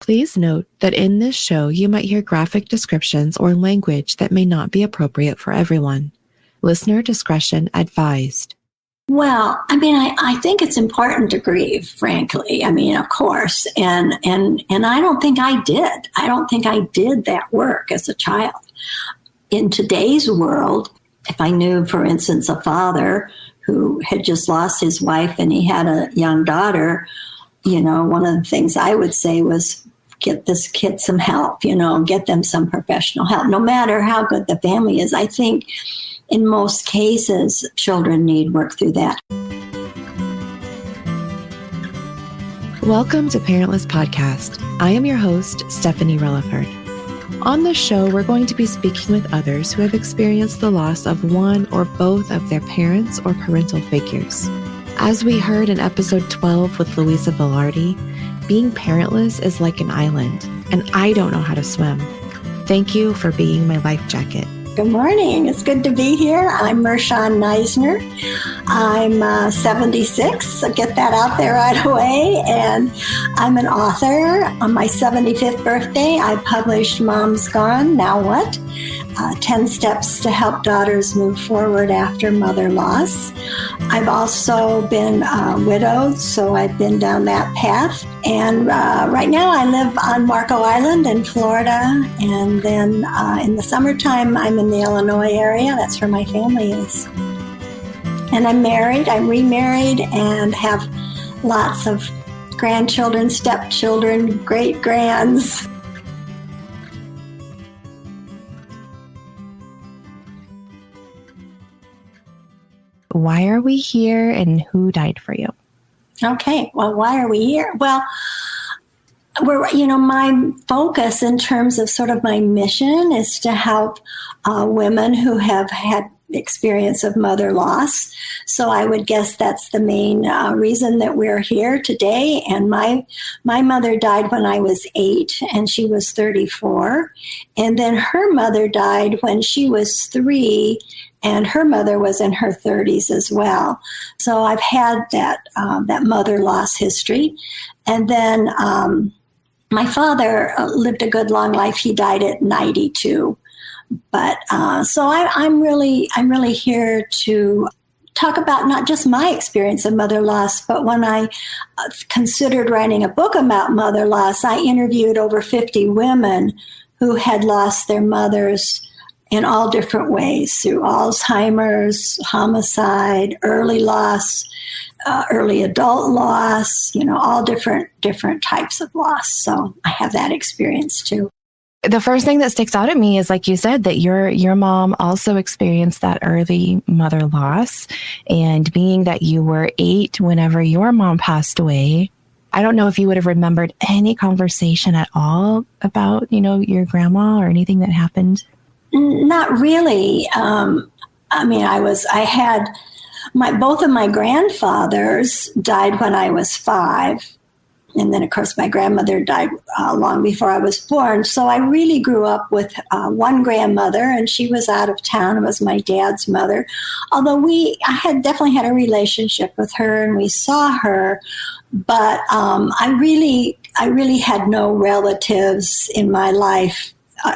Please note that in this show, you might hear graphic descriptions or language that may not be appropriate for everyone. Listener discretion advised. Well, I think it's important to grieve, frankly. Of course. And I don't think I did. I don't think I did that work as a child. In today's world, if I knew, for instance, a father who had just lost his wife and he had a young daughter, one of the things I would say was, get this kid some help, get them some professional help, no matter how good the family is. I think in most cases, children need work through that. Welcome to Parentless Podcast. I am your host, Stephanie Relaford. On this show, we're going to be speaking with others who have experienced the loss of one or both of their parents or parental figures. As we heard in episode 12 with Louisa Velarde, being parentless is like an island, and I don't know how to swim. Thank you for being my life jacket. Good morning. It's good to be here. I'm Marshawn Neisner. I'm 76, so get that out there right away. And I'm an author. On my 75th birthday, I published Mom's Gone, Now What? 10 Steps to Help Daughters Move Forward After Mother Loss. I've also been widowed, so I've been down that path. And right now I live on Marco Island in Florida. And then in the summertime, I'm in the Illinois area. That's where my family is. And I'm married, I'm remarried, and have lots of grandchildren, stepchildren, great-grands. Why are we here and who died for you? Okay, well, why are we here? Well, my focus in terms of sort of my mission is to help women who have had experience of mother loss. So I would guess that's the main reason that we're here today. And my mother died when I was 8 and she was 34. And then her mother died when she was 3 and her mother was in her 30s as well. So I've had that mother loss history. And then my father lived a good long life. He died at 92. But so I'm really here to talk about not just my experience of mother loss, but when I considered writing a book about mother loss, I interviewed over 50 women who had lost their mothers in all different ways, through Alzheimer's, homicide, early loss, early adult loss, all different types of loss. So I have that experience too. The first thing that sticks out at me is, like you said, that your mom also experienced that early mother loss. And being that you were 8 whenever your mom passed away, I don't know if you would have remembered any conversation at all about, your grandma or anything that happened. Not really. I had both of my grandfathers died when I was 5. And then, of course, my grandmother died long before I was born. So I really grew up with one grandmother, and she was out of town. It was my dad's mother. Although I definitely had a relationship with her, and we saw her. But I really had no relatives in my life,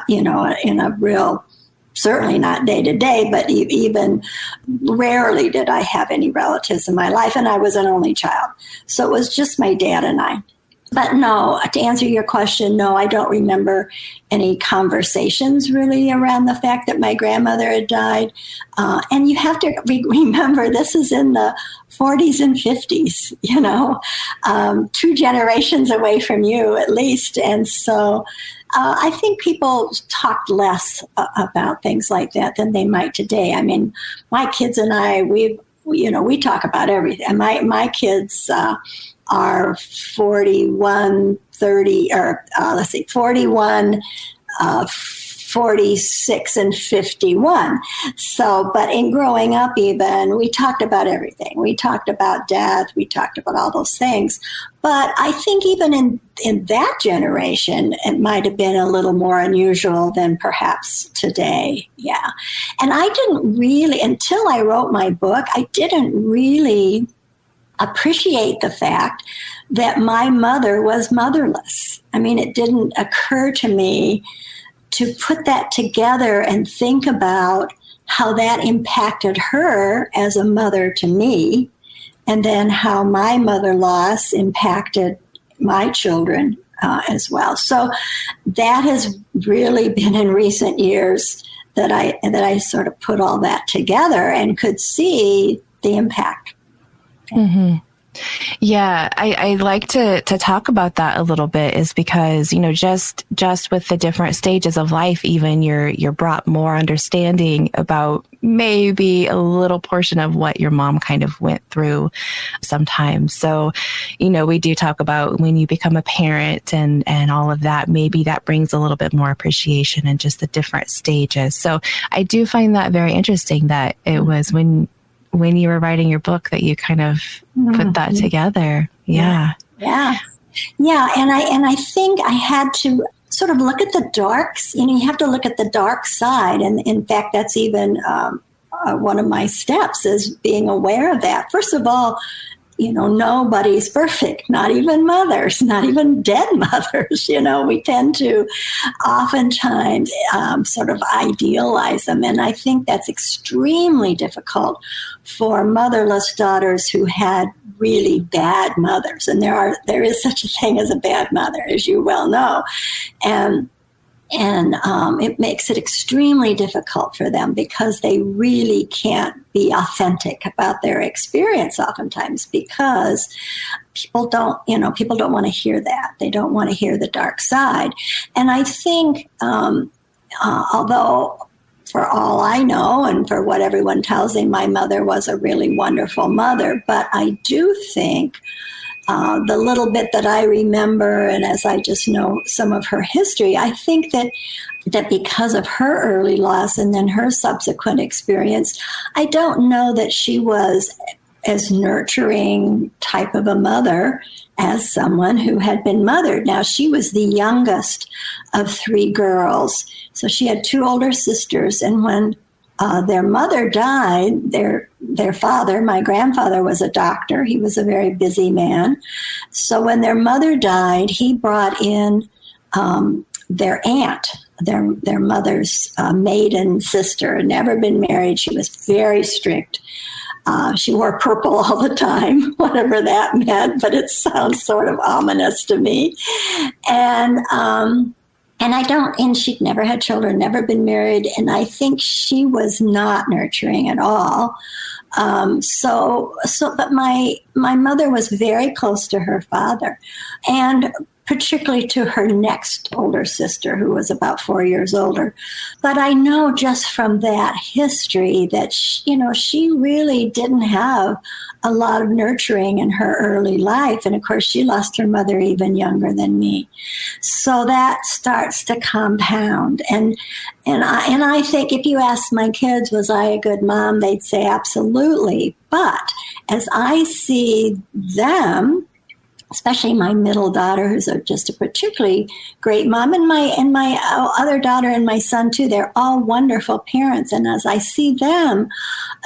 in a real, certainly not day to day, but even rarely did I have any relatives in my life. And I was an only child. So it was just my dad and I. But no, to answer your question, no, I don't remember any conversations really around the fact that my grandmother had died. And you have to remember, this is in the 40s and 50s, 2 generations away from you at least. And so I think people talked less about things like that than they might today. I mean, my kids and I, we talk about everything. And my kids are 41, 46 and 51. So, but in growing up even, we talked about everything. We talked about death. We talked about all those things. But I think even in that generation, it might have been a little more unusual than perhaps today. Yeah. And I didn't really, until I wrote my book, I didn't really appreciate the fact that my mother was motherless. I mean, it didn't occur to me to put that together and think about how that impacted her as a mother to me, and then how my mother loss impacted my children as well. So that has really been in recent years that I sort of put all that together and could see the impact. Mm-hmm. Yeah, I like to talk about that a little bit, is because, you know, just with the different stages of life, even you're brought more understanding about maybe a little portion of what your mom kind of went through sometimes. So, you know, we do talk about when you become a parent and all of that, maybe that brings a little bit more appreciation and just the different stages. So I do find that very interesting that it was when you were writing your book that you kind of put that together. Yeah. Yeah. And I think I had to sort of look at the darks. You know, you have to look at the dark side. And in fact, that's even one of my steps, is being aware of that. First of all, you know, nobody's perfect, not even mothers, not even dead mothers. You know, we tend to oftentimes sort of idealize them. And I think that's extremely difficult for motherless daughters who had really bad mothers. And there is such a thing as a bad mother, as you well know. And it makes it extremely difficult for them because they really can't be authentic about their experience oftentimes, because people don't want to hear that. They don't want to hear the dark side. And I think, although for all I know and for what everyone tells me, my mother was a really wonderful mother, but I do think the little bit that I remember, and as I just know some of her history, I think that because of her early loss and then her subsequent experience, I don't know that she was as nurturing type of a mother as someone who had been mothered. Now, she was the youngest of 3 girls. So she had 2 older sisters, and when their mother died, their father, my grandfather, was a doctor. He was a very busy man. So when their mother died, he brought in their aunt, their mother's maiden sister, never been married. She was very strict. She wore purple all the time, whatever that meant, but it sounds sort of ominous to me. And she'd never had children, never been married. And I think she was not nurturing at all. But my mother was very close to her father, and particularly to her next older sister, who was about 4 years older. But I know just from that history that, she really didn't have a lot of nurturing in her early life. And of course, she lost her mother even younger than me. So that starts to compound. And I think if you ask my kids, was I a good mom? They'd say absolutely. But as I see them, especially my middle daughter, who's just a particularly great mom, and my other daughter and my son too, they're all wonderful parents. And as I see them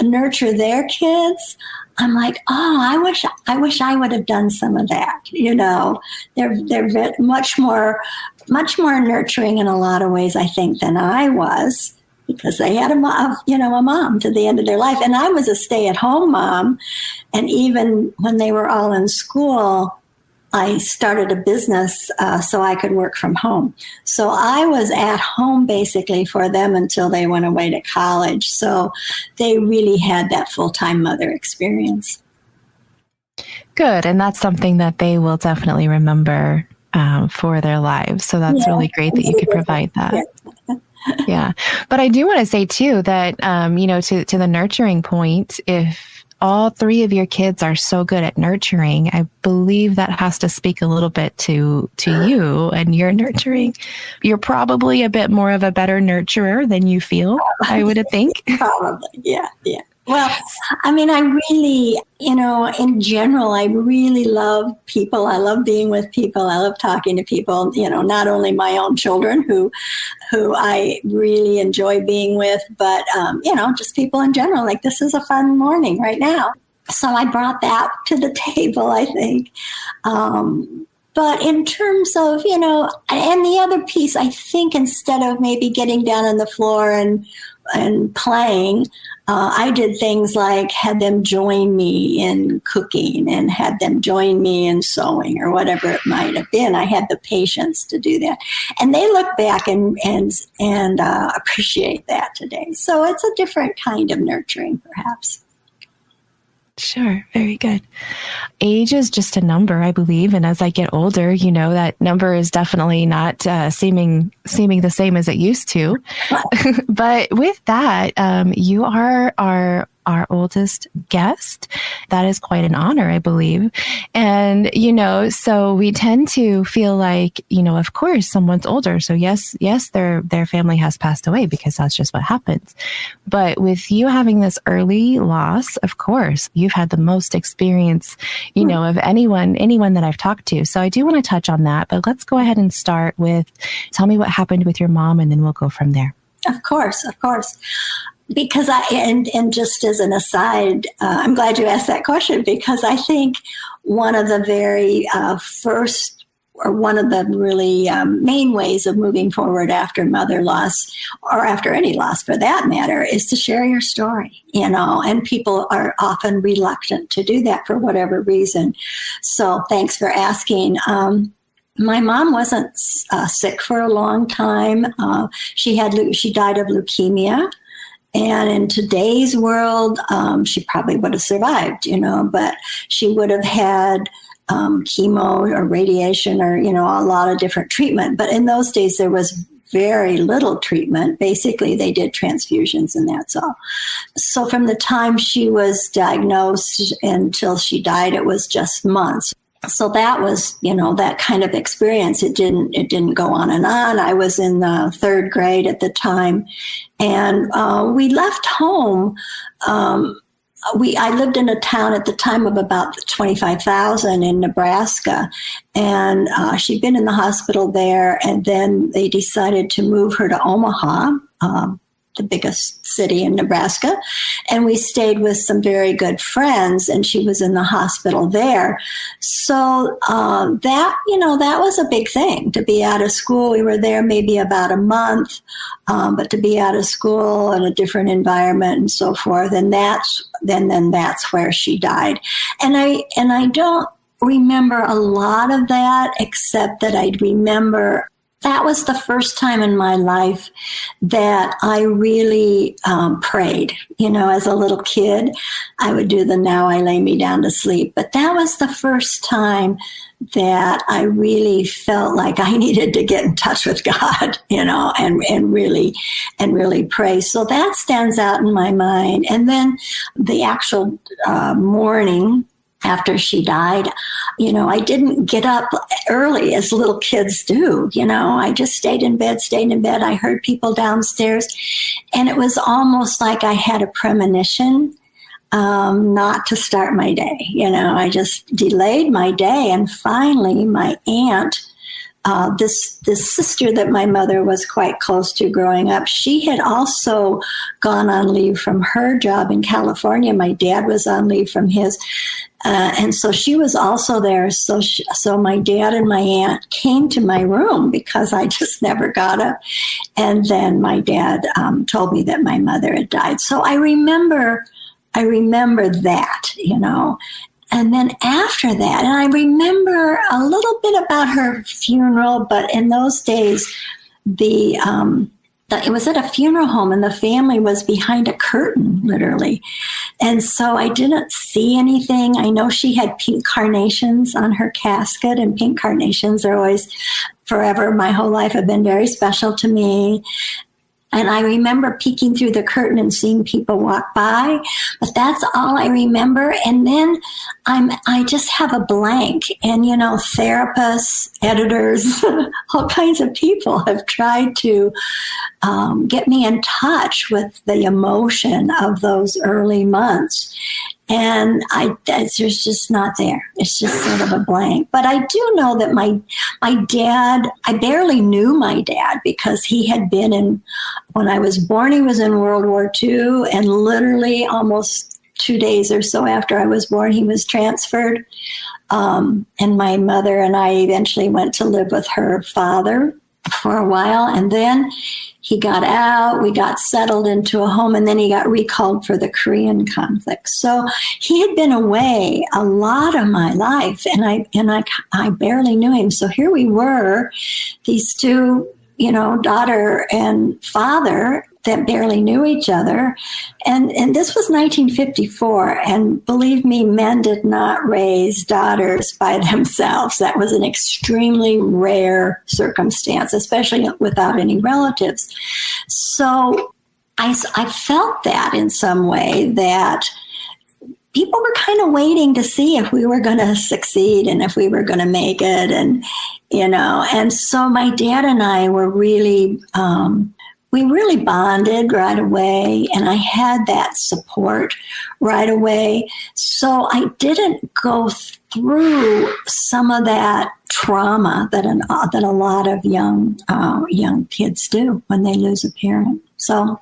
nurture their kids, I'm like, oh, I wish I would have done some of that. They're much more nurturing in a lot of ways, I think, than I was, because they had a mom to the end of their life. And I was a stay-at-home mom. And even when they were all in school, I started a business so I could work from home. So I was at home basically for them until they went away to college. So they really had that full-time mother experience. Good. And that's something that they will definitely remember for their lives. So that's really great that you could provide that. Yeah. But I do want to say too that, to the nurturing point, if all 3 of your kids are so good at nurturing, I believe that has to speak a little bit to you and your nurturing. You're probably a bit more of a better nurturer than you feel, I would think. Probably, yeah. Well, I mean, I really, in general, I really love people. I love being with people. I love talking to people, not only my own children who I really enjoy being with, but, just people in general. Like, this is a fun morning right now. So I brought that to the table, I think. But in terms of, and the other piece, I think instead of maybe getting down on the floor and playing, I did things like had them join me in cooking and had them join me in sewing or whatever it might have been. I had the patience to do that. And they look back and appreciate that today. So it's a different kind of nurturing, perhaps. Sure. Very good. Age is just a number, I believe. And as I get older, that number is definitely not seeming the same as it used to. But with that, you are our oldest guest. That is quite an honor, I believe. And, so we tend to feel like, of course, someone's older. So yes, their family has passed away because that's just what happens. But with you having this early loss, of course, you've had the most experience, of anyone that I've talked to. So I do want to touch on that, but let's go ahead and start with, tell me what happened with your mom, and then we'll go from there. Of course. Because and just as an aside, I'm glad you asked that question, because I think one of the very first, or one of the really main ways of moving forward after mother loss, or after any loss for that matter, is to share your story, and people are often reluctant to do that for whatever reason. So thanks for asking. My mom wasn't sick for a long time. She died of leukemia. And in today's world, she probably would have survived, but she would have had chemo or radiation or, a lot of different treatment. But in those days, there was very little treatment. Basically, they did transfusions and that's all. So from the time she was diagnosed until she died, it was just months. So that was, that kind of experience. It didn't go on and on. I was in the third grade at the time, and we left home. I lived in a town at the time of about 25,000 in Nebraska, and she'd been in the hospital there, and then they decided to move her to Omaha, the biggest city in Nebraska. And we stayed with some very good friends, and she was in the hospital there. So that was a big thing to be out of school. We were there maybe about a month, but to be out of school in a different environment and so forth. And then that's where she died. And I don't remember a lot of that, except that I remember that was the first time in my life that I really prayed. As a little kid, I would do the "Now I lay me down to sleep." But that was the first time that I really felt like I needed to get in touch with God, and really pray. So that stands out in my mind. And then the actual morning after she died, I didn't get up early as little kids do. I just stayed in bed. I heard people downstairs, and it was almost like I had a premonition not to start my day. I just delayed my day, and finally my aunt, this sister that my mother was quite close to growing up, she had also gone on leave from her job in California. My dad was on leave from his. And so she was also there. So my dad and my aunt came to my room because I just never got up. And then my dad told me that my mother had died. So I remember that, And then after that, and I remember a little bit about her funeral, but in those days, it was at a funeral home, and the family was behind a curtain, literally. And so I didn't see anything. I know she had pink carnations on her casket, and pink carnations are always, forever, my whole life, have been very special to me. And I remember peeking through the curtain and seeing people walk by, but that's all I remember. And then I just have a blank. And, therapists, editors, all kinds of people have tried to get me in touch with the emotion of those early months. And it's just not there. It's just sort of a blank. But I do know that my dad, I barely knew my dad because he had been when I was born, he was in World War II, and literally almost 2 days or so after I was born, he was transferred. And my mother and I eventually went to live with her father for a while. And then he got out, we got settled into a home, and then he got recalled for the Korean conflict. So he had been away a lot of my life, and I barely knew him. So here we were, these two, daughter and father that barely knew each other. And this was 1954. And believe me, men did not raise daughters by themselves. That was an extremely rare circumstance, especially without any relatives. So I felt that in some way, that people were kind of waiting to see if we were going to succeed and if we were going to make it. And so my dad and I were really, we really bonded right away, and I had that support right away. So I didn't go through some of that trauma that a lot of young kids do when they lose a parent. So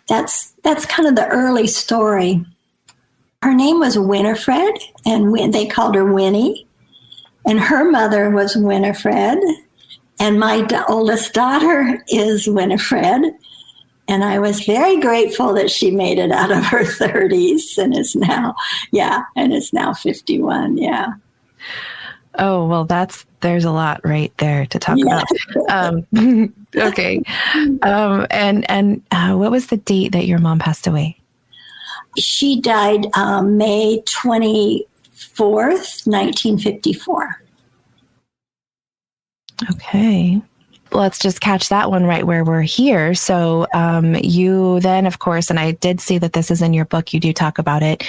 that's kind of the early story. Her name was Winnifred, and they called her Winnie, and her mother was Winnifred. And my oldest daughter is Winnifred. And I was very grateful that she made it out of her 30s and is now 51. Yeah. Oh, well, there's a lot right there to talk about. Okay. And what was the date that your mom passed away? She died May 24th, 1954. Okay. Let's just catch that one right where we're here. So you then, of course, and I did see that this is in your book, you do talk about it,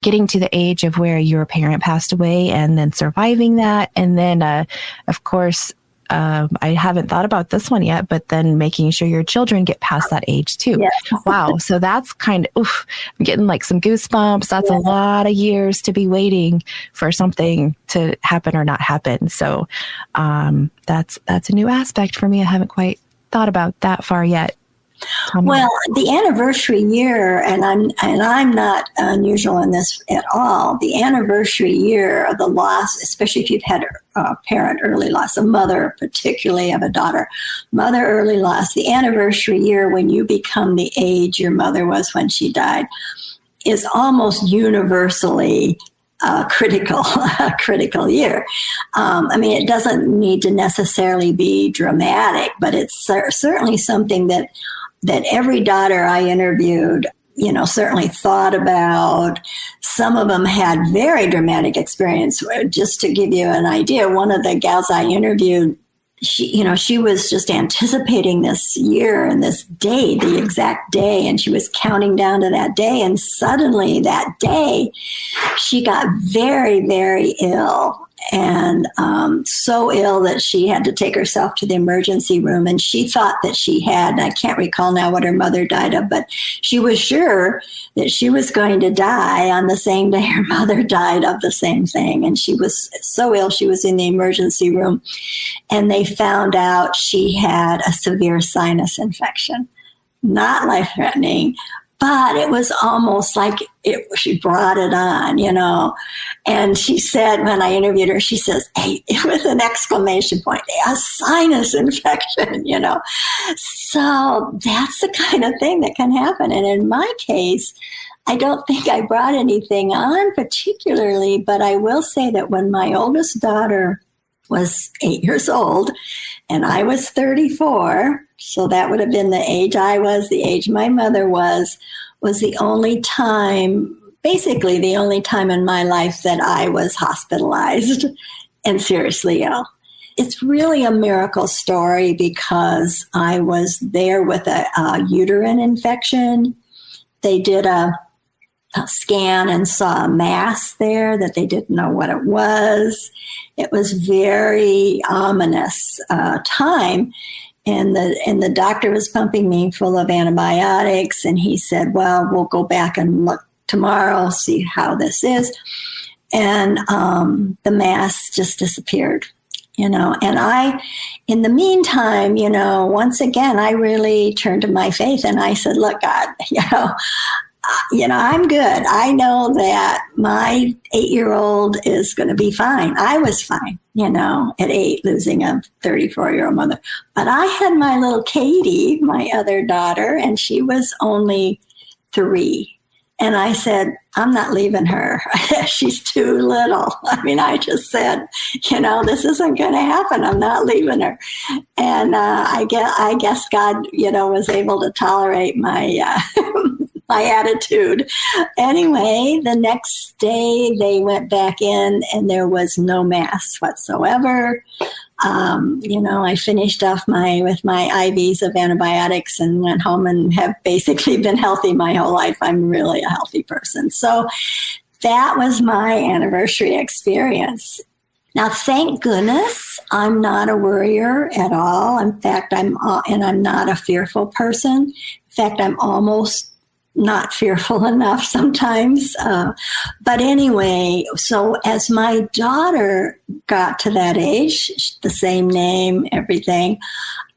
getting to the age of where your parent passed away and then surviving that. And then, of course, I haven't thought about this one yet, but then making sure your children get past that age too. Yeah. Wow. So that's kind of, I'm getting like some goosebumps. That's a lot of years to be waiting for something to happen or not happen. So that's a new aspect for me. I haven't quite thought about that far yet. Well, the anniversary year, and I'm not unusual in this at all, the anniversary year of the loss, especially if you've had a parent early loss, a mother, particularly of a daughter, mother early loss, the anniversary year when you become the age your mother was when she died is almost universally critical year. I mean, it doesn't need to necessarily be dramatic, but it's certainly something that every daughter I interviewed, certainly thought about. Some of them had very dramatic experience. Just to give you an idea, one of the gals I interviewed, she was just anticipating this year and this day, the exact day, and she was counting down to that day. And suddenly that day, she got very, very ill. And so ill that she had to take herself to the emergency room. And she thought that she had, I can't recall now what her mother died of, but she was sure that she was going to die on the same day her mother died of the same thing. And she was so ill, she was in the emergency room. And they found out she had a severe sinus infection. Not life-threatening, but it was almost like she brought it on, And she said, when I interviewed her, she says, hey, with an exclamation point, a sinus infection, So that's the kind of thing that can happen. And in my case, I don't think I brought anything on particularly, but I will say that when my oldest daughter was 8 years old and I was 34, so that would have been the age I was, the age my mother was the only time, basically the only time in my life that I was hospitalized and seriously ill. It's really a miracle story because I was there with a uterine infection. They did a scan and saw a mass there that they didn't know what it was. It was very ominous time. And the doctor was pumping me full of antibiotics. And he said, well, we'll go back and look tomorrow, see how this is. And the mass just disappeared, And in the meantime, once again, I really turned to my faith and I said, look, God, I'm good. I know that my 8-year-old is going to be fine. I was fine, at 8, losing a 34-year-old mother. But I had my little Katie, my other daughter, and she was only 3. And I said, I'm not leaving her. She's too little. I just said, this isn't going to happen. I'm not leaving her. And I guess God, was able to tolerate my my attitude. Anyway, the next day they went back in and there was no mass whatsoever. I finished off with my IVs of antibiotics and went home and have basically been healthy my whole life. I'm really a healthy person. So that was my anniversary experience. Now, thank goodness I'm not a worrier at all. In fact, I'm not a fearful person. In fact, I'm almost not fearful enough sometimes. But anyway, so as my daughter got to that age, the same name, everything,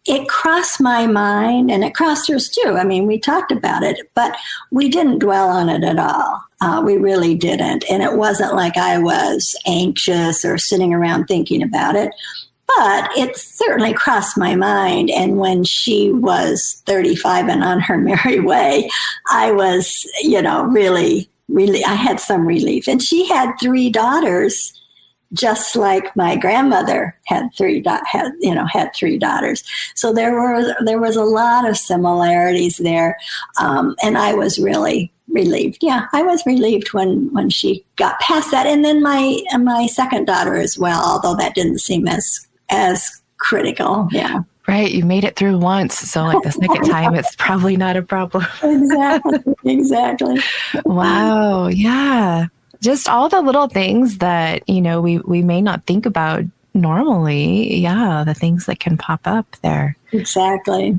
it crossed my mind, and it crossed hers too. We talked about it, but we didn't dwell on it at all. We really didn't. And it wasn't like I was anxious or sitting around thinking about it. But it certainly crossed my mind. And when she was 35 and on her merry way, I was, really, I had some relief. And she had 3 daughters, just like my grandmother had 3 daughters. So there was a lot of similarities there. And I was really relieved. Yeah, I was relieved when she got past that. And then my second daughter as well, although that didn't seem as critical. Yeah. Right. You made it through once. So like the second time, it's probably not a problem. Exactly. Wow. Yeah. Just all the little things that, we may not think about normally. Yeah. The things that can pop up there. Exactly.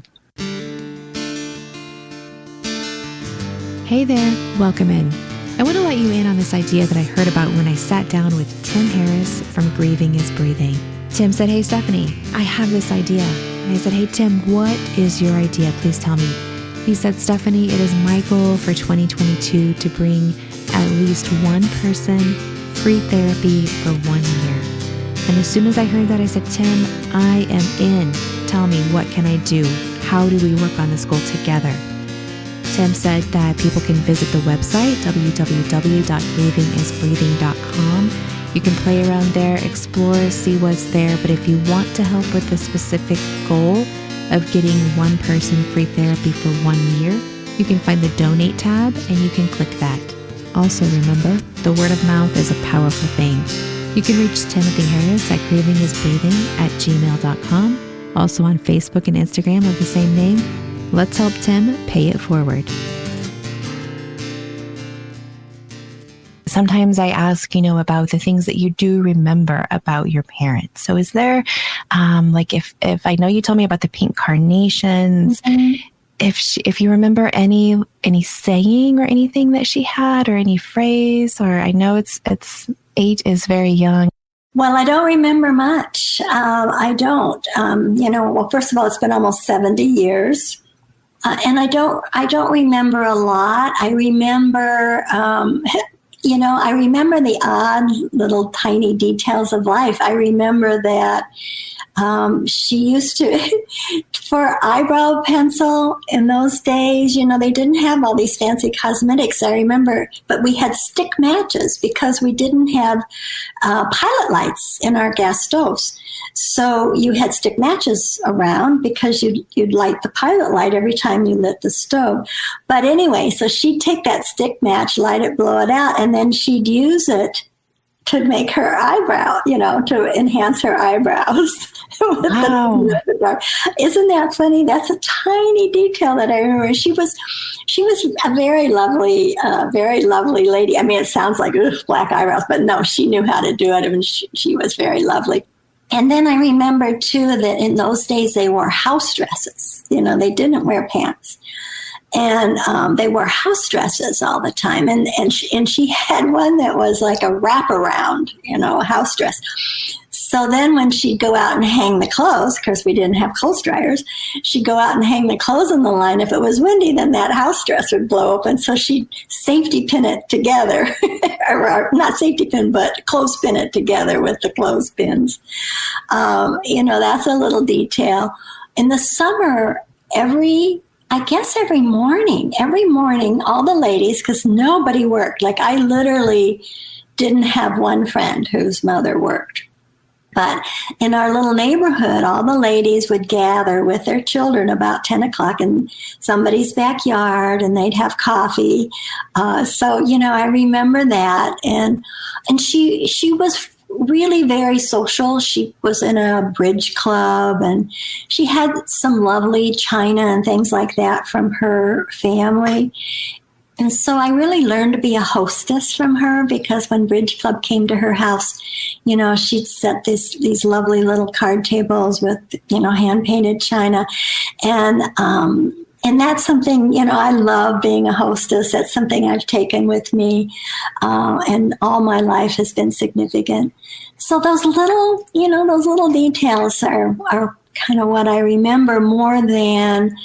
Hey there. Welcome in. I want to let you in on this idea that I heard about when I sat down with Tim Harris from Grieving is Breathing. Tim said, "Hey, Stephanie, I have this idea." And I said, "Hey, Tim, what is your idea? Please tell me." He said, "Stephanie, it is my goal for 2022 to bring at least one person free therapy for 1 year." And as soon as I heard that, I said, "Tim, I am in. Tell me, what can I do? How do we work on this goal together?" Tim said that people can visit the website, www.grievingisbreathing.com. You can play around there, explore, see what's there. But if you want to help with the specific goal of getting one person free therapy for 1 year, you can find the donate tab and you can click that. Also remember, the word of mouth is a powerful thing. You can reach Timothy Harris at grievingisbreathing@gmail.com. Also on Facebook and Instagram of the same name. Let's help Tim pay it forward. Sometimes I ask, about the things that you do remember about your parents. So is there, if I know you told me about the pink carnations, if you remember any saying or anything that she had, or any phrase, or I know it's 8 is very young. Well, I don't remember much. I don't. Well, first of all, it's been almost 70 years. And I don't remember a lot. I remember, I remember the odd little tiny details of life. I remember that she used to, for eyebrow pencil in those days, they didn't have all these fancy cosmetics, I remember, but we had stick matches because we didn't have pilot lights in our gas stoves. So you had stick matches around because you'd light the pilot light every time you lit the stove. But anyway, so she'd take that stick match, light it, blow it out, and then she'd use it to make her eyebrow, to enhance her eyebrows. Wow. Isn't that funny? That's a tiny detail that I remember. She was a very lovely lady. It sounds like black eyebrows, but no, she knew how to do it. She was very lovely. And then I remember too that in those days they wore house dresses. They didn't wear pants. And they wore house dresses all the time. And she had one that was like a wraparound, a house dress. So then when she'd go out and hang the clothes, because we didn't have clothes dryers, she'd go out and hang the clothes in the line. If it was windy, then that house dress would blow open. So she'd safety pin it together, or not safety pin, but clothespin it together with the clothespins. That's a little detail. In the summer, every morning, all the ladies, because nobody worked. Like, I literally didn't have one friend whose mother worked. But in our little neighborhood, all the ladies would gather with their children about 10 o'clock in somebody's backyard, and they'd have coffee. I remember that. And she was really very social. She was in a bridge club, and she had some lovely china and things like that from her family. And so I really learned to be a hostess from her, because when Bridge Club came to her house, she'd set these lovely little card tables with, hand-painted china. And that's something, I love being a hostess. That's something I've taken with me, and all my life has been significant. So those little details are kind of what I remember more than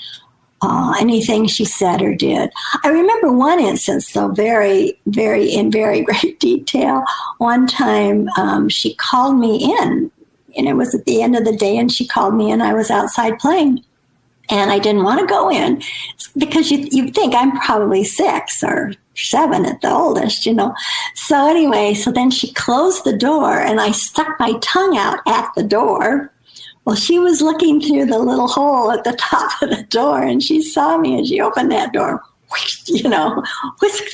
anything she said or did. I remember one instance, though, very, very, in very great detail. One time she called me in, and it was at the end of the day, and she called me in. I was outside playing. And I didn't want to go in, because you'd think I'm probably 6 or 7 at the oldest, So anyway, so then she closed the door, and I stuck my tongue out at the door. Well, she was looking through the little hole at the top of the door, and she saw me, and she opened that door, whisked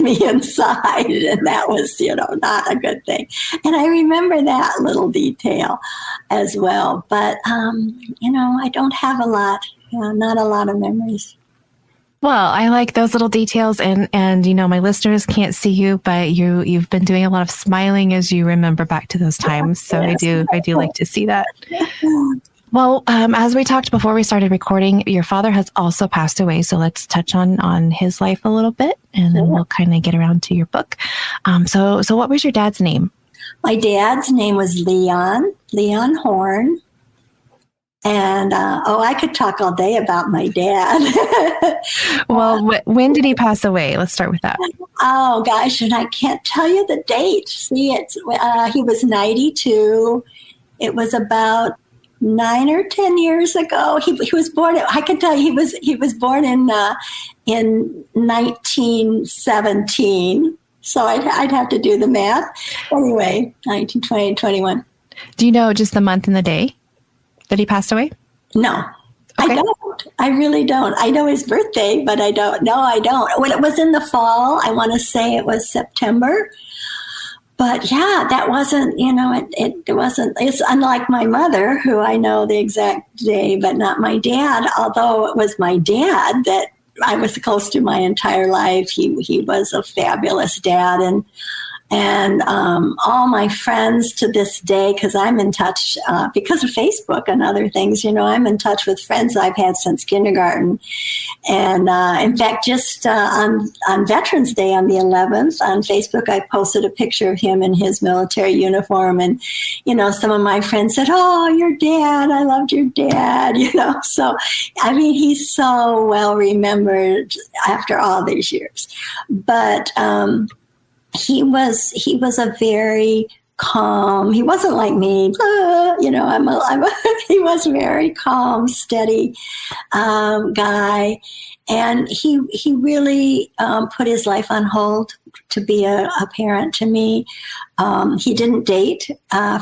me inside. And that was, not a good thing. And I remember that little detail as well. But, I don't have a lot. Not a lot of memories. Well, I like those little details, and my listeners can't see you, but you've been doing a lot of smiling as you remember back to those times. So yes. I do like to see that. Well, as we talked before we started recording, your father has also passed away. So let's touch on his life a little bit, and then we'll kind of get around to your book. So what was your dad's name? My dad's name was Leon Horn. And, I could talk all day about my dad. Well, when did he pass away? Let's start with that. Oh, gosh, and I can't tell you the date. See, he was 92. It was about 9 or 10 years ago. He was born, I can tell you, he was born in 1917. So I'd have to do the math. Anyway, 19, 20, 21. Do you know just the month and the day that he passed away? No, okay. I don't. I really don't. I know his birthday, but I don't. No, I don't. When it was in the fall, I want to say it was September. But yeah, that wasn't, it wasn't, it's unlike my mother, who I know the exact day, but not my dad. Although it was my dad that I was close to my entire life. He was a fabulous dad. And all my friends to this day, because I'm in touch because of Facebook and other things, I'm in touch with friends I've had since kindergarten. And in fact, just on Veterans Day on the 11th on Facebook, I posted a picture of him in his military uniform. And, some of my friends said, "Oh, your dad, I loved your dad," So, I mean, he's so well remembered after all these years. But he was a very calm. He wasn't like me, he was a very calm, steady guy, and he really put his life on hold to be a parent to me. He didn't date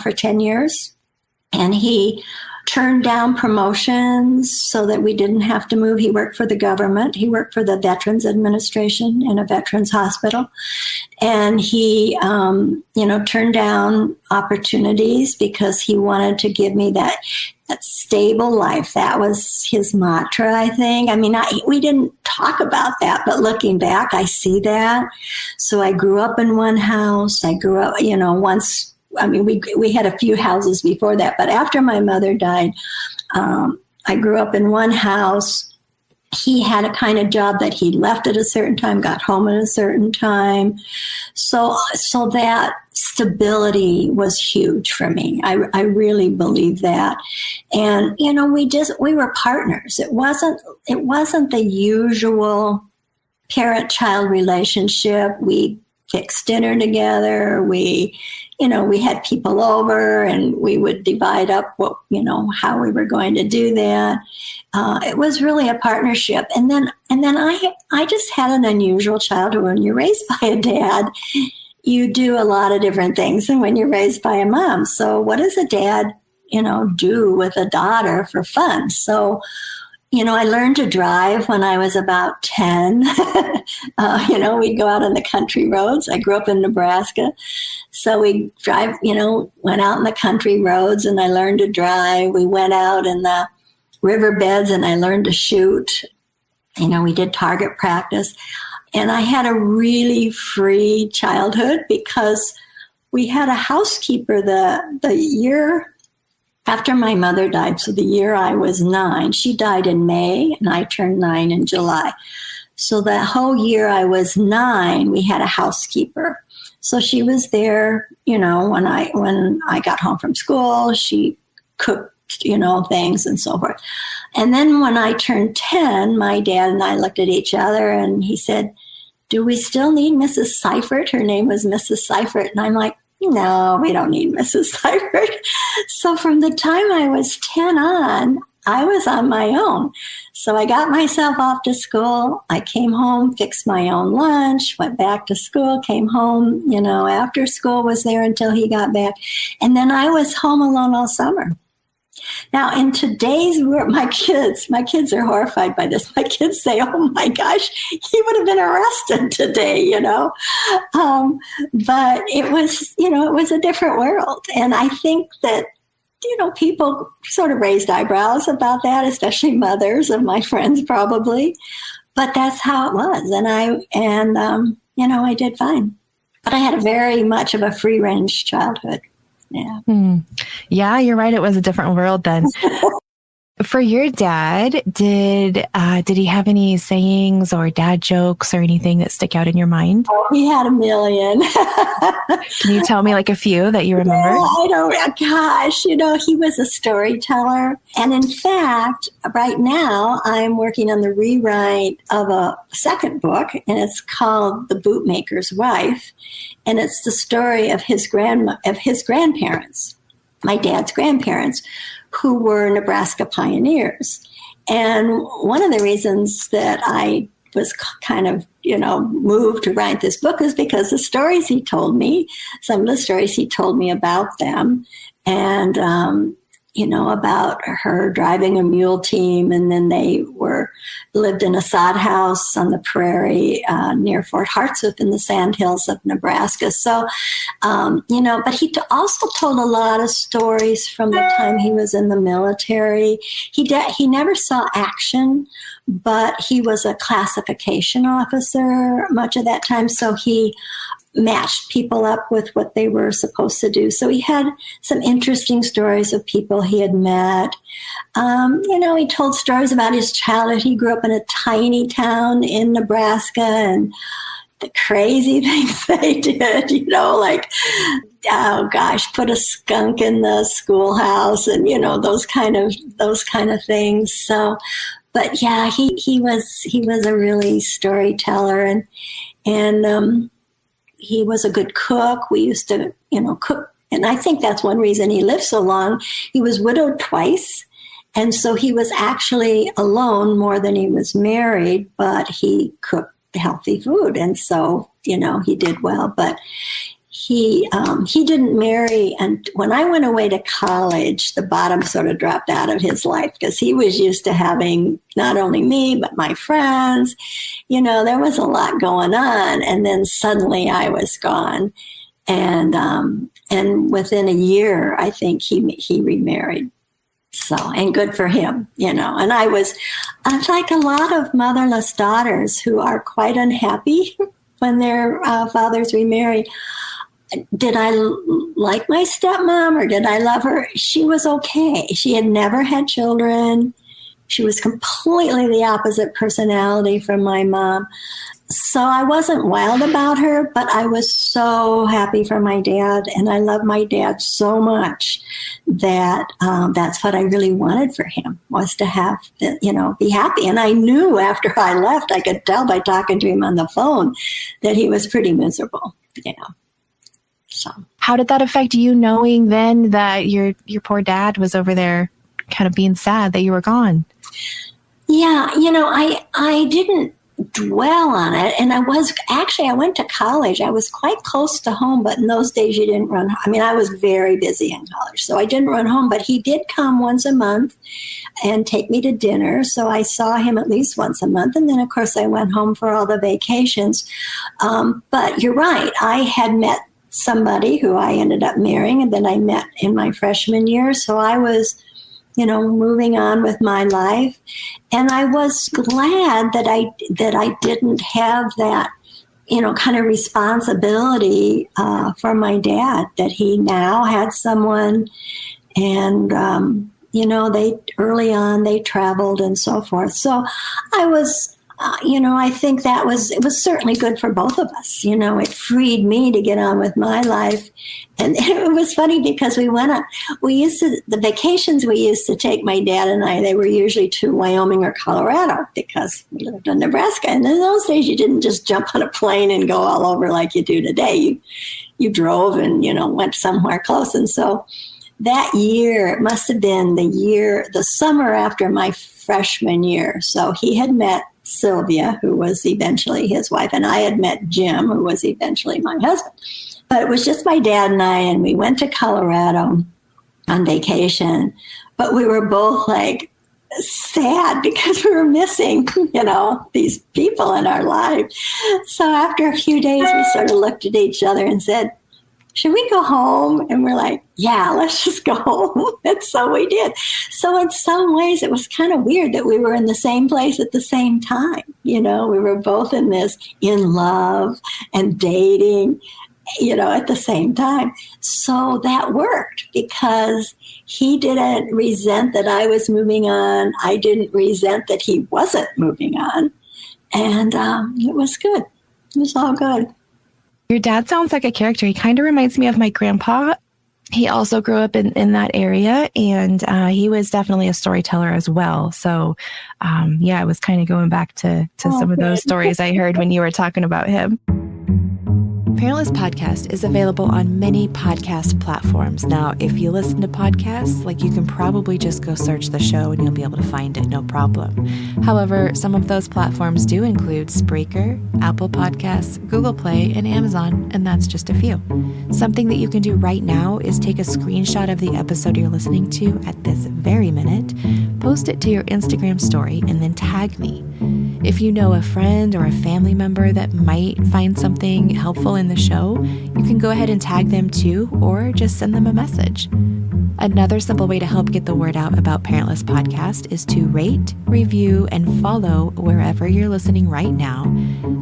for 10 years, and he turned down promotions so that we didn't have to move. He worked for the government. He worked for the Veterans Administration in a veterans hospital. And he, turned down opportunities because he wanted to give me that stable life. That was his mantra, I think. I mean, we didn't talk about that, but looking back, I see that. So I grew up in one house. I grew up, once. I mean, we had a few houses before that, but after my mother died, I grew up in one house. he had a kind of job that he left at a certain time, got home at a certain time. So that stability was huge for me. I really believe that. And, we were partners. It wasn't the usual parent-child relationship. We fixed dinner together. We had people over and we would divide up how we were going to do that. It was really a partnership. And then I just had an unusual childhood. When you're raised by a dad, you do a lot of different things than when you're raised by a mom. So what does a dad, do with a daughter for fun? So, I learned to drive when I was about 10. We'd go out on the country roads. I grew up in Nebraska. So we drive, went out in the country roads and I learned to drive. We went out in the riverbeds and I learned to shoot. We did target practice. And I had a really free childhood because we had a housekeeper the year after my mother died. So the year I was 9, she died in May and I turned 9 in July. So that whole year I was 9, we had a housekeeper. So she was there, when I got home from school, she cooked, things and so forth. And then when I turned 10, my dad and I looked at each other and he said, "Do we still need Mrs. Seifert?" Her name was Mrs. Seifert. And I'm like, "No, we don't need Mrs. Seifert." So from the time I was 10 on, I was on my own. So I got myself off to school. I came home, fixed my own lunch, went back to school, came home, after school, was there until he got back. And then I was home alone all summer. Now, in today's world, my kids are horrified by this. My kids say, "Oh my gosh, he would have been arrested today," But it was a different world. And I think that, people sort of raised eyebrows about that, especially mothers of my friends probably. But that's how it was. And I did fine. But I had a very much of a free range childhood. Yeah. Yeah, you're right. It was a different world then. For your dad, did he have any sayings or dad jokes or anything that stick out in your mind? Oh, he had a million. Can you tell me like a few that you remember? He was a storyteller. And in fact, right now I'm working on the rewrite of a second book, and it's called The Bootmaker's Wife. And it's the story of his grandparents, my dad's grandparents, who were Nebraska pioneers. And one of the reasons that I was kind of, moved to write this book is because the stories he told me, some of the stories he told me about them, and, about her driving a mule team. And then they lived in a sod house on the prairie near Fort Hartsuth in the sandhills of Nebraska. So, but he also told a lot of stories from the time he was in the military. He never saw action, but he was a classification officer much of that time. So he matched people up with what they were supposed to do. So he had some interesting stories of people he had met. He told stories about his childhood. He grew up in a tiny town in Nebraska and the crazy things they did, put a skunk in the schoolhouse and, those kind of things. So, but yeah, he was a really storyteller and he was a good cook. We used to, cook. And I think that's one reason he lived so long. He was widowed twice. And so he was actually alone more than he was married, but he cooked healthy food. And so, he did well. But he didn't marry. And when I went away to college, the bottom sort of dropped out of his life because he was used to having not only me, but my friends. There was a lot going on. And then suddenly I was gone. And within a year, I think he remarried. So, and good for him, and I was like a lot of motherless daughters who are quite unhappy when their fathers remarry. Did I like my stepmom or did I love her? She was okay. She had never had children. She was completely the opposite personality from my mom. So I wasn't wild about her, but I was so happy for my dad, and I love my dad so much that that's what I really wanted for him, was to have, be happy. And I knew after I left, I could tell by talking to him on the phone that he was pretty miserable, So how did that affect you, knowing then that your poor dad was over there kind of being sad that you were gone? Yeah, I didn't dwell on it. And I went to college. I was quite close to home, but in those days you didn't run. I mean, I was very busy in college, so I didn't run home, but he did come once a month and take me to dinner. So I saw him at least once a month. And then of course I went home for all the vacations. But you're right. I had met somebody who I ended up marrying, and then I met in my freshman year. So I was moving on with my life. And I was glad that I didn't have that, kind of responsibility for my dad, that he now had someone, and, early on they traveled and so forth. So I was, I think it was certainly good for both of us. It freed me to get on with my life. And it was funny because the vacations we used to take, my dad and I, they were usually to Wyoming or Colorado because we lived in Nebraska. And in those days, you didn't just jump on a plane and go all over like you do today. You drove and, went somewhere close. And so that year, it must have been the summer after my freshman year. So he had met Sylvia, who was eventually his wife, and I had met Jim, who was eventually my husband. But it was just my dad and I, and we went to Colorado on vacation. But we were both like sad because we were missing, these people in our life. So after a few days, we sort of looked at each other and said, should we go home? And we're like, yeah, let's just go home. And so we did. So in some ways, it was kind of weird that we were in the same place at the same time. We were both in love and dating, at the same time. So that worked because he didn't resent that I was moving on. I didn't resent that he wasn't moving on. And it was good. It was all good. Your dad sounds like a character. He kind of reminds me of my grandpa. He also grew up in that area, and he was definitely a storyteller as well. So, I was kind of going back to some of those stories I heard when you were talking about him. Parentless Podcast is available on many podcast platforms. Now, if you listen to podcasts, you can probably just go search the show and you'll be able to find it, no problem. However, some of those platforms do include Spreaker, Apple Podcasts, Google Play, and Amazon, and that's just a few. Something that you can do right now is take a screenshot of the episode you're listening to at this very minute, post it to your Instagram story, and then tag me. If you know a friend or a family member that might find something helpful in the show, you can go ahead and tag them too, or just send them a message. Another simple way to help get the word out about Parentless Podcast is to rate, review, and follow wherever you're listening right now,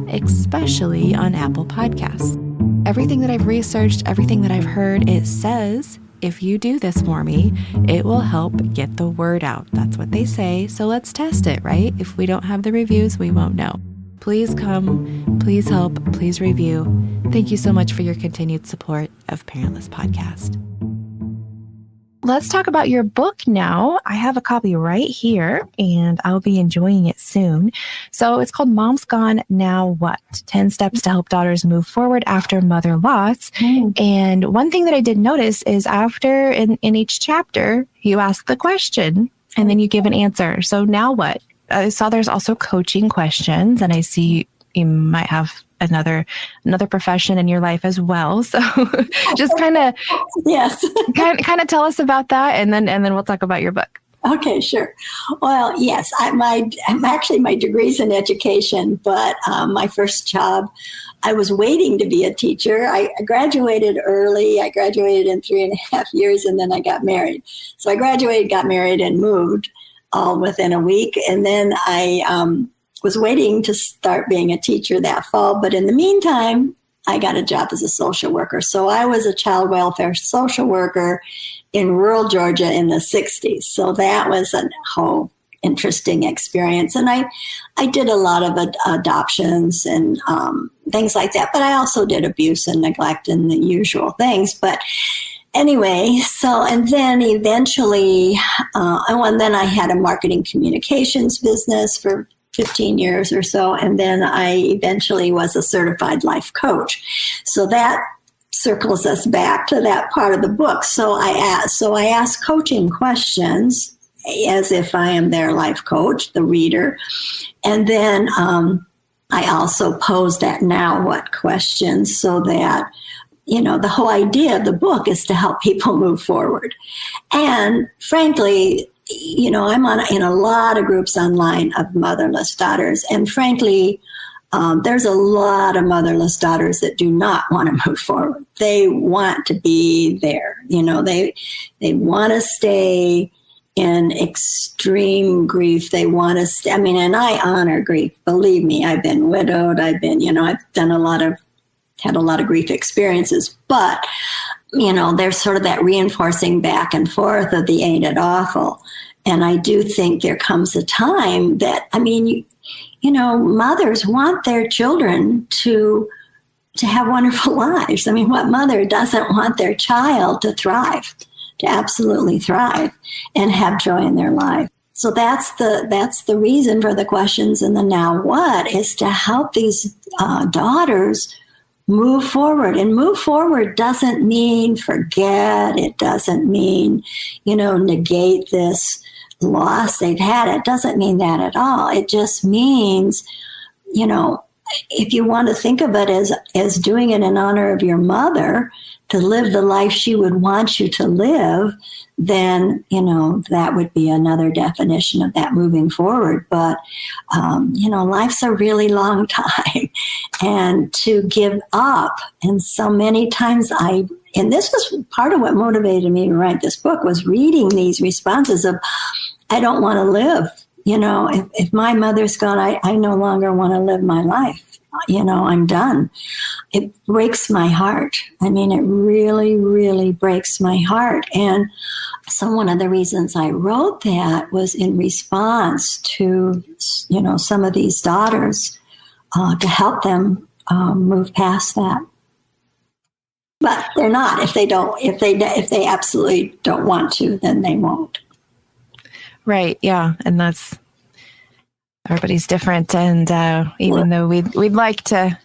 especially on Apple Podcasts. Everything that I've researched, everything that I've heard, it says, if you do this for me, it will help get the word out. That's what they say. So let's test it, right? If we don't have the reviews, we won't know. Please come, please help, please review. Thank you so much for your continued support of Parentless Podcast. Let's talk about your book now. I have a copy right here, and I'll be enjoying it soon. So it's called Mom's Gone, Now What? 10 Steps to Help Daughters Move Forward After Mother Loss. And one thing that I did notice is after, in each chapter, you ask the question, and then you give an answer. So now what? I saw there's also coaching questions, and I see you might have another profession in your life as well. So just kind of tell us about that, and then we'll talk about your book. Okay, sure. Well, yes, my degree's in education, but my first job, I was waiting to be a teacher. I graduated early. I graduated in 3.5 years, and then I got married. So I graduated, got married, and moved all within a week. And then I was waiting to start being a teacher that fall. But in the meantime, I got a job as a social worker. So I was a child welfare social worker in rural Georgia in the 60s. So that was a whole interesting experience. And I did a lot of adoptions and things like that, but I also did abuse and neglect and the usual things. But anyway, and then eventually, and then I had a marketing communications business for 15 years or so. And then I eventually was a certified life coach. So that circles us back to that part of the book. So I ask coaching questions as if I am their life coach, the reader. And then I also pose that now what questions so that, the whole idea of the book is to help people move forward. And frankly, I'm in a lot of groups online of motherless daughters. And frankly, there's a lot of motherless daughters that do not want to move forward. They want to be there. They want to stay in extreme grief. They want to and I honor grief. Believe me, I've been widowed. I've been, I've done had a lot of grief experiences, but there's sort of that reinforcing back and forth of the ain't it awful. And I do think there comes a time that, mothers want their children to have wonderful lives. What mother doesn't want their child to thrive, to absolutely thrive and have joy in their life? So that's the reason for the questions and the now what is to help these daughters move forward. And move forward doesn't mean forget. It doesn't mean, negate this loss they've had. It doesn't mean that at all. It just means, if you want to think of it as doing it in honor of your mother, to live the life she would want you to live, then, that would be another definition of that moving forward. But, life's a really long time. And to give up, and so many times and this was part of what motivated me to write this book, was reading these responses of, I don't want to live. If my mother's gone, I no longer want to live my life. I'm done. It breaks my heart. it really, really breaks my heart. And so one of the reasons I wrote that was in response to, some of these daughters, to help them move past that. But they're not. If they absolutely don't want to, then they won't. Right. Yeah. And everybody's different. And even though we'd like to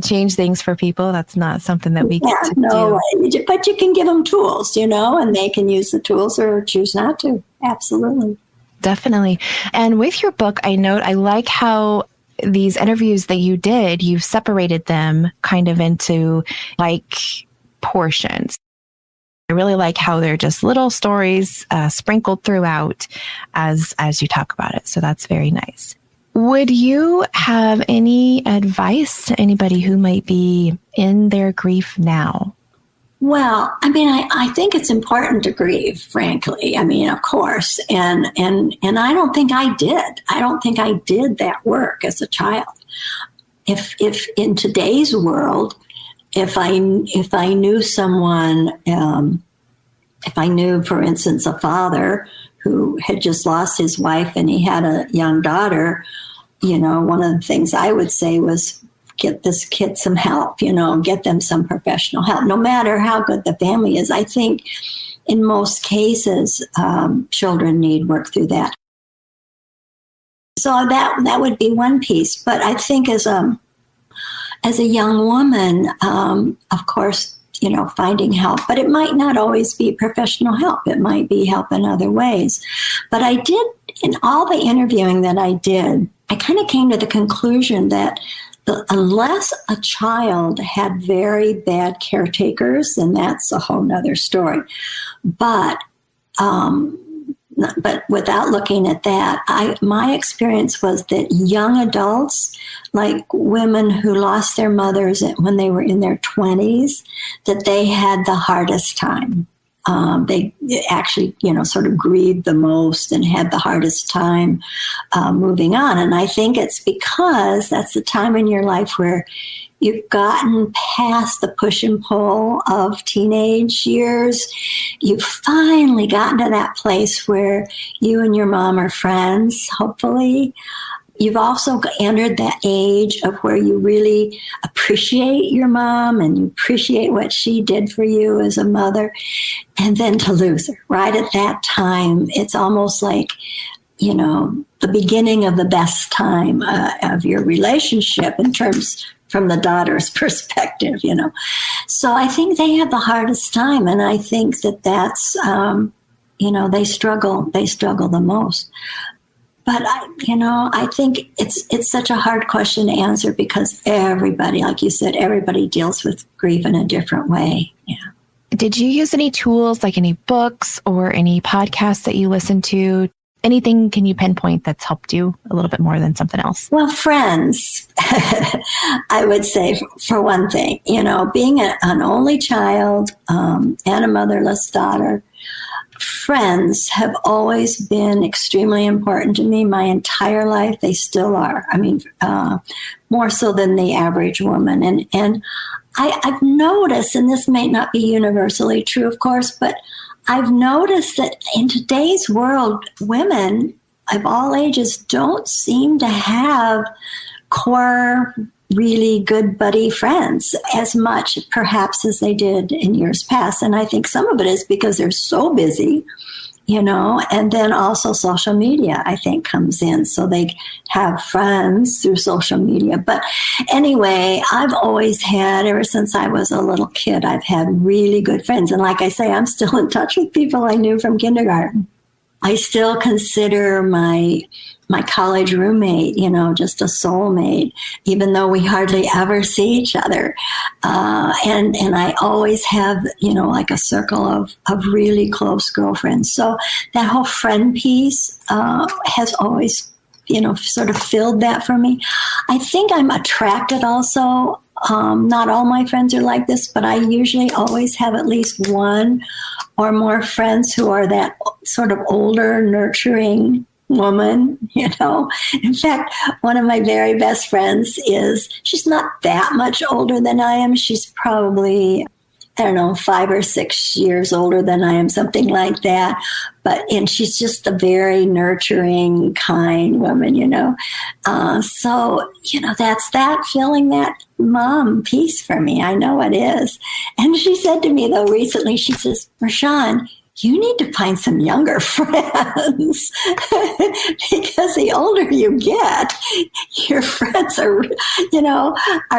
change things for people, that's not something that we get to do. But you can give them tools, and they can use the tools or choose not to. Absolutely. Definitely. And with your book, I like how these interviews that you did, you've separated them kind of into portions. I really like how they're just little stories sprinkled throughout as you talk about it. So that's very nice. Would you have any advice to anybody who might be in their grief now? Well, I think it's important to grieve, frankly. Of course. And I don't think I did. I don't think I did that work as a child. If in today's world, if I knew someone, if I knew, for instance, a father who had just lost his wife and he had a young daughter, one of the things I would say was get this kid some help, get them some professional help, no matter how good the family is. I think in most cases, children need work through that. So that would be one piece. But I think as a young woman, of course, finding help, but it might not always be professional help. It might be help in other ways. But I did, in all the interviewing that I did, I kind of came to the conclusion that unless a child had very bad caretakers, then that's a whole nother story. But without looking at that, my experience was that young adults, like women who lost their mothers when they were in their 20s, that they had the hardest time. they actually, sort of grieved the most and had the hardest time moving on. And I think it's because that's the time in your life where you've gotten past the push and pull of teenage years. You've finally gotten to that place where you and your mom are friends, hopefully. You've also entered that age of where you really appreciate your mom and you appreciate what she did for you as a mother. And then to lose her right at that time, it's almost like, the beginning of the best time of your relationship in terms from the daughter's perspective, So I think they have the hardest time. And I think that's, they struggle the most. But I think it's such a hard question to answer because everybody, like you said, everybody deals with grief in a different way. Yeah. Did you use any tools, like any books or any podcasts that you listen to? Anything can you pinpoint that's helped you a little bit more than something else? Well, friends, I would say for one thing, being an only child and a motherless daughter, friends have always been extremely important to me my entire life. They still are. I mean, more so than the average woman. And I've noticed, and this may not be universally true, of course, but I've noticed that in today's world, women of all ages don't seem to have core, really good buddy friends as much, perhaps, as they did in years past. And I think some of it is because they're so busy, and then also social media, I think, comes in. So they have friends through social media. But anyway, I've always had, ever since I was a little kid, I've had really good friends. And like I say, I'm still in touch with people I knew from kindergarten. I still consider my college roommate, just a soulmate, even though we hardly ever see each other. And I always have, like a circle of really close girlfriends. So that whole friend piece has always, sort of filled that for me. I think I'm attracted also. Not all my friends are like this, but I usually always have at least one or more friends who are that sort of older, nurturing woman, In fact, one of my very best friends she's not that much older than I am. She's probably, 5 or 6 years older than I am, something like that. And she's just a very nurturing, kind woman, So, that's that, filling that mom piece for me. I know it is. And she said to me, though, recently, she says, Marshawn, you need to find some younger friends because the older you get, your friends are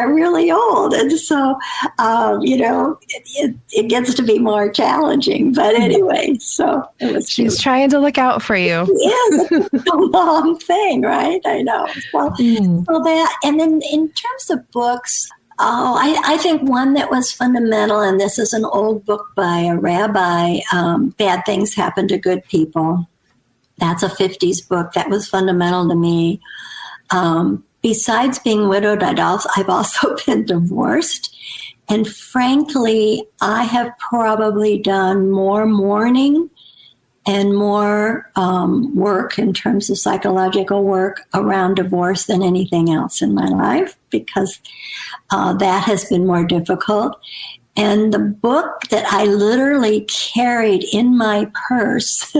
really old. And so, it gets to be more challenging. But anyway, so it was. She's trying to look out for you. Yes, it's a long thing, right? I know. Well, so that, and then in terms of books, I think one that was fundamental, and this is an old book by a rabbi, Bad Things Happen to Good People. That's a 50s book that was fundamental to me. Besides being widowed, I've also been divorced. And frankly, I have probably done more mourning and more work in terms of psychological work around divorce than anything else in my life, because that has been more difficult. And the book that I literally carried in my purse,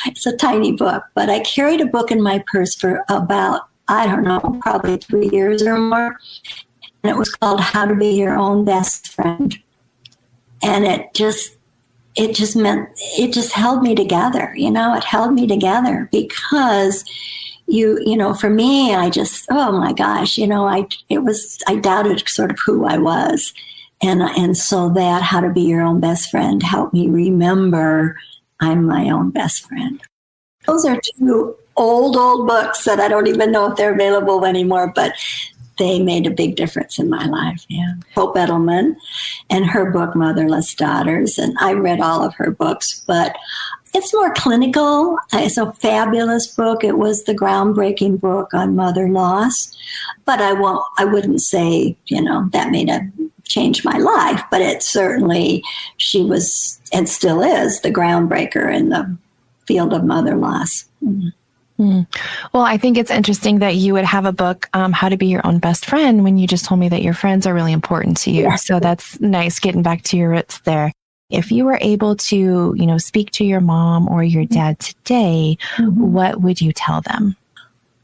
it's a tiny book, but I carried a book in my purse for about, probably 3 years or more. And it was called How to Be Your Own Best Friend. And it just held me together, it held me together because for me, oh my gosh, I doubted sort of who I was. And so that How to Be Your Own Best Friend helped me remember I'm my own best friend. Those are two old books that I don't even know if they're available anymore, but they made a big difference in my life. Yeah. Hope Edelman and her book, Motherless Daughters. And I read all of her books, but it's more clinical. It's a fabulous book. It was the groundbreaking book on mother loss, but I wouldn't say, that made a change my life, but it certainly, she was and still is the groundbreaker in the field of mother loss. Well, I think it's interesting that you would have a book, How to Be Your Own Best Friend, when you just told me that your friends are really important to you. Yes. So that's nice, getting back to your roots there. If you were able to, speak to your mom or your dad today, what would you tell them?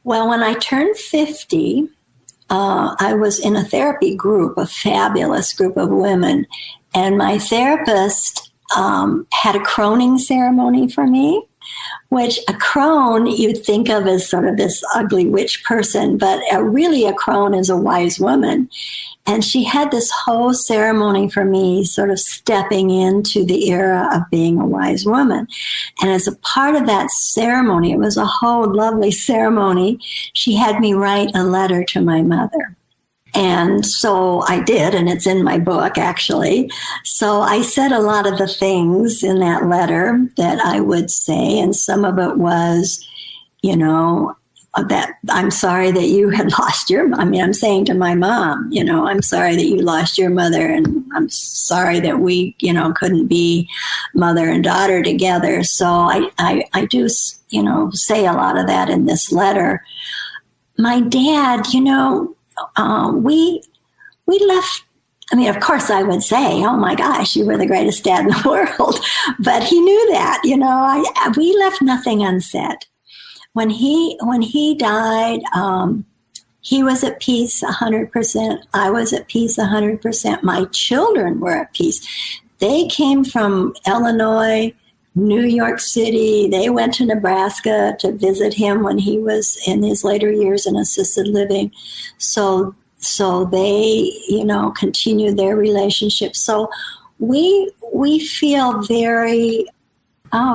Well, when I turned 50, I was in a therapy group, a fabulous group of women, and my therapist had a croning ceremony for me, which a crone you'd think of as sort of this ugly witch person, but really a crone is a wise woman. And she had this whole ceremony for me, sort of stepping into the era of being a wise woman. And as a part of that ceremony, it was a whole lovely ceremony, she had me write a letter to my mother. And so I did, and it's in my book, actually. So I said a lot of the things in that letter that I would say, and some of it was, that I'm sorry that you had lost I'm saying to my mom, I'm sorry that you lost your mother, and I'm sorry that we, couldn't be mother and daughter together. So I do, say a lot of that in this letter. My dad, we left. I mean, of course I would say, oh my gosh, you were the greatest dad in the world. But he knew that, we left nothing unsaid. When he died, he was at peace 100%. I was at peace 100%. My children were at peace. They came from Illinois, New York City. They went to Nebraska to visit him when he was in his later years in assisted living. So they, continued their relationship. So we feel very,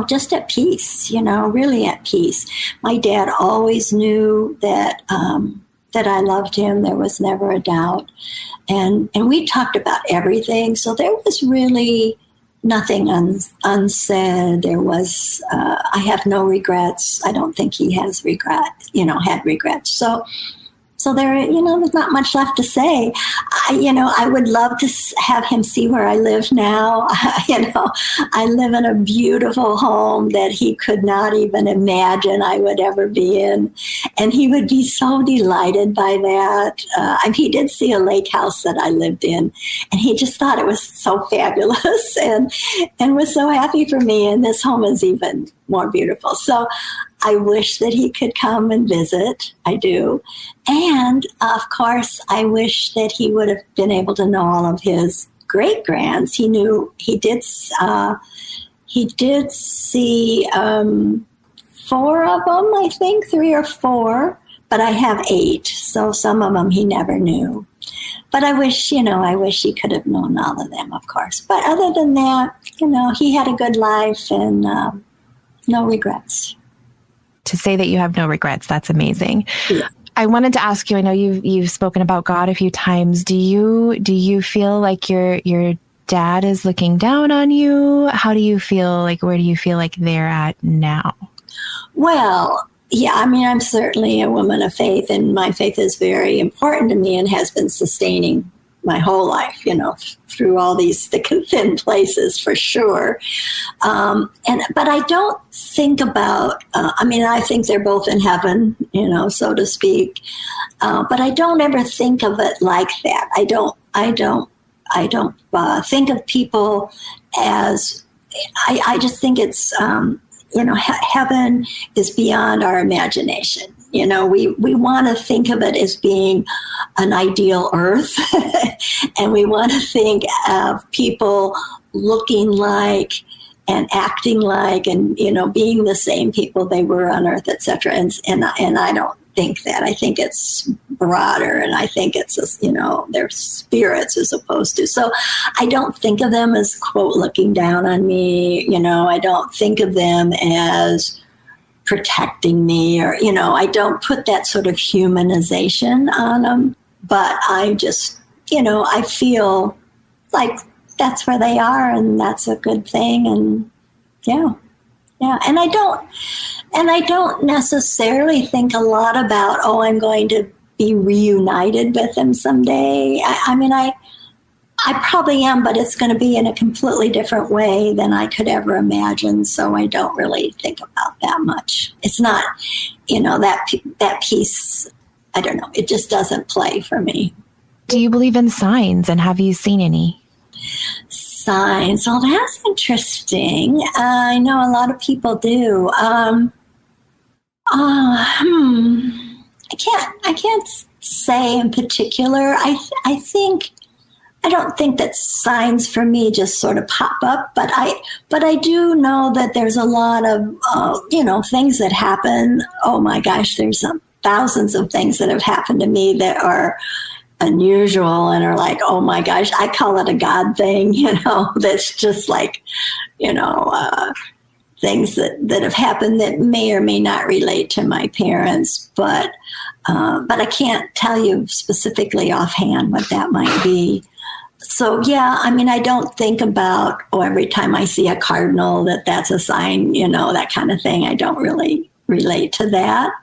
just at peace, really at peace. My dad always knew that that I loved him. There was never a doubt. And we talked about everything. So there was really nothing unsaid. There was, I have no regrets. I don't think he has had regrets. So there, there's not much left to say. I would love to have him see where I live now. I live in a beautiful home that he could not even imagine I would ever be in. And he would be so delighted by that. He did see a lake house that I lived in, and he just thought it was so fabulous and was so happy for me. And this home is even more beautiful. So I wish that he could come and visit. I do. And of course, I wish that he would have been able to know all of his great grands. He did see 4 of them, I think, 3 or 4, but I have 8. So some of them he never knew. But I wish he could have known all of them, of course. But other than that, he had a good life and no regrets. To say that you have no regrets, that's amazing. Yeah. I wanted to ask you, I know you've spoken about God a few times. Do you feel like your dad is looking down on you? How do you feel like, where do you feel like they're at now? Well, yeah, I'm certainly a woman of faith, and my faith is very important to me and has been sustaining my whole life, through all these thick and thin places, for sure. But I don't think about, I think they're both in heaven, so to speak. But I don't ever think of it like that. I don't think of people as, I just think it's, heaven is beyond our imagination. We want to think of it as being an ideal earth, and we want to think of people looking like and acting like and, being the same people they were on earth, etc. And I don't think that. I think it's broader, and I think it's, they're spirits as opposed to. So I don't think of them as, quote, looking down on me. I don't think of them as protecting me, or, I don't put that sort of humanization on them, but I just, I feel like that's where they are, and that's a good thing. And yeah. And I don't necessarily think a lot about, I'm going to be reunited with them someday. I probably am, but it's going to be in a completely different way than I could ever imagine. So I don't really think about that much. It's not, that piece, I don't know, it just doesn't play for me. Do you believe in signs, and have you seen any? Signs. Well, that's interesting. I know a lot of people do. I can't say in particular. I don't think that signs for me just sort of pop up, but I do know that there's a lot of things that happen. Oh my gosh, there's thousands of things that have happened to me that are unusual and are like, oh my gosh, I call it a God thing, that's just like, things that have happened that may or may not relate to my parents, but I can't tell you specifically offhand what that might be. So, yeah, I mean, I don't think about, every time I see a cardinal that's a sign, that kind of thing. I don't really relate to that.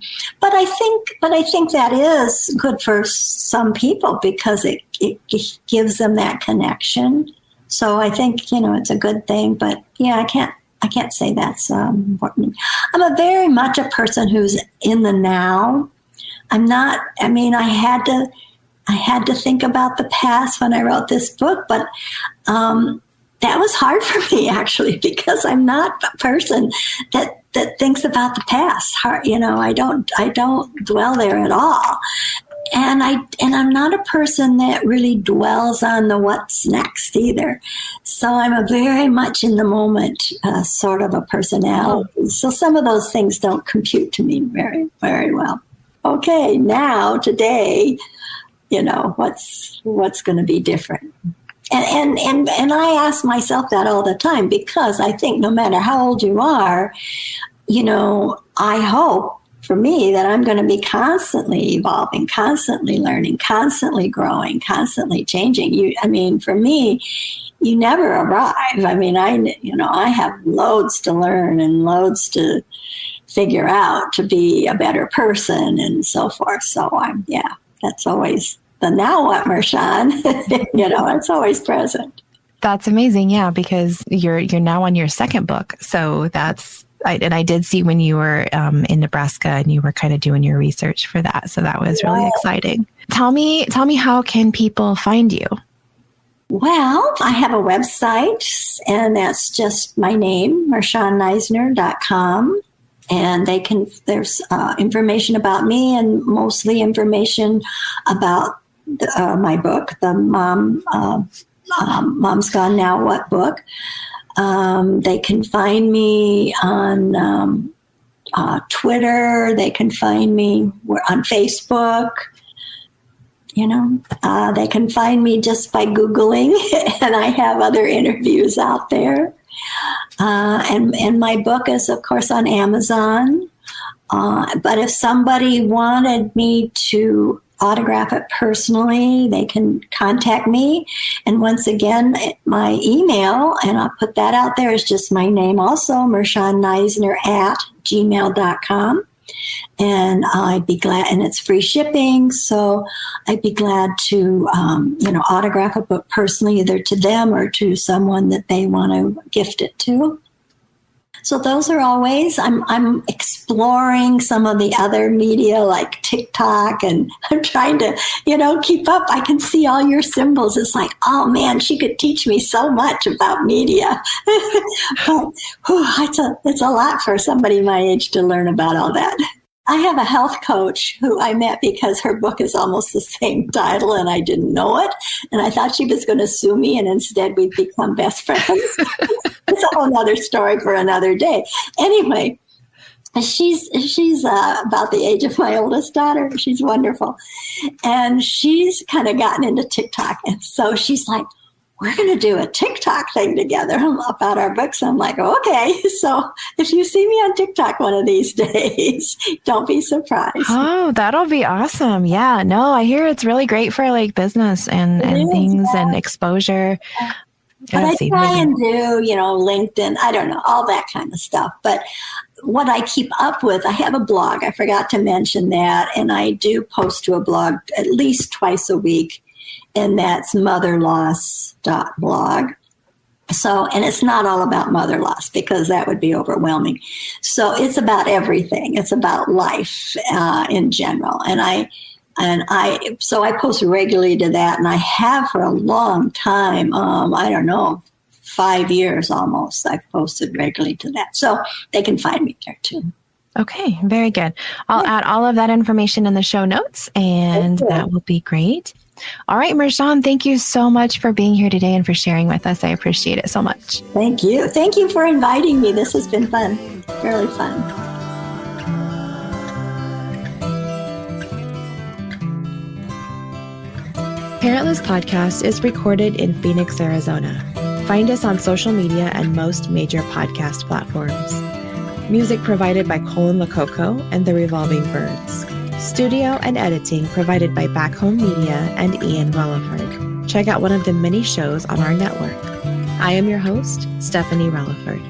But I think that is good for some people because it gives them that connection. So I think, it's a good thing. But, yeah, I can't say that's important. I'm a very much a person who's in the now. I'm not, I had to think about the past when I wrote this book, but that was hard for me actually, because I'm not a person that thinks about the past. I don't dwell there at all. And I'm not a person that really dwells on the what's next either. So I'm a very much in the moment sort of a personality. So some of those things don't compute to me very, very well. Okay, now today, what's going to be different? And I ask myself that all the time, because I think no matter how old you are, I hope for me that I'm going to be constantly evolving, constantly learning, constantly growing, constantly changing. For me, you never arrive. I have loads to learn and loads to figure out to be a better person and so forth. So that's always the now what, Mershon. It's always present. That's amazing. Yeah, because you're now on your second book. So I did see when you were in Nebraska and you were kind of doing your research for that. So that was really exciting. Tell me how can people find you? Well, I have a website, and that's just my name, MarshonNiesner.com. And there's information about me and mostly information about my book, the Mom's Gone Now What book. They can find me on Twitter. They can find me on Facebook. They can find me just by Googling, and I have other interviews out there. And my book is, of course, on Amazon. But if somebody wanted me to autograph it personally, they can contact me. And once again, my email, and I'll put that out there, is just my name also, Marshawn Neisner @gmail.com. And I'd be glad, and it's free shipping, so I'd be glad to, autograph a book personally, either to them or to someone that they want to gift it to. So those are always, I'm exploring some of the other media like TikTok, and I'm trying to, keep up. I can see all your symbols. It's like, oh man, she could teach me so much about media. But it's a lot for somebody my age to learn about all that. I have a health coach who I met because her book is almost the same title and I didn't know it. And I thought she was going to sue me, and instead we've become best friends. It's a whole other story for another day. Anyway, she's about the age of my oldest daughter. She's wonderful. And she's kind of gotten into TikTok. And so she's like, we're going to do a TikTok thing together about our books. I'm like, okay. So if you see me on TikTok one of these days, don't be surprised. Oh, that'll be awesome. Yeah, no, I hear it's really great for like business and things and exposure. But I try and do, LinkedIn, I don't know, all that kind of stuff. But what I keep up with, I have a blog. I forgot to mention that. And I do post to a blog at least twice a week. and that's motherloss.blog. So, and it's not all about mother loss because that would be overwhelming. So it's about everything. It's about life in general. And I post regularly to that, and I have for a long time. I don't know, 5 years almost. I've posted regularly to that, so they can find me there too. Okay, very good. I'll add all of that information in the show notes, and that will be great. All right, Mershon, thank you so much for being here today and for sharing with us. I appreciate it so much. Thank you. Thank you for inviting me. This has been fun, really fun. Parentless Podcast is recorded in Phoenix, Arizona. Find us on social media and most major podcast platforms. Music provided by Colin Lococo and the Revolving Birds. Studio and editing provided by Back Home Media and Ian Relaford. Check out one of the many shows on our network. I am your host, Stephanie Relaford.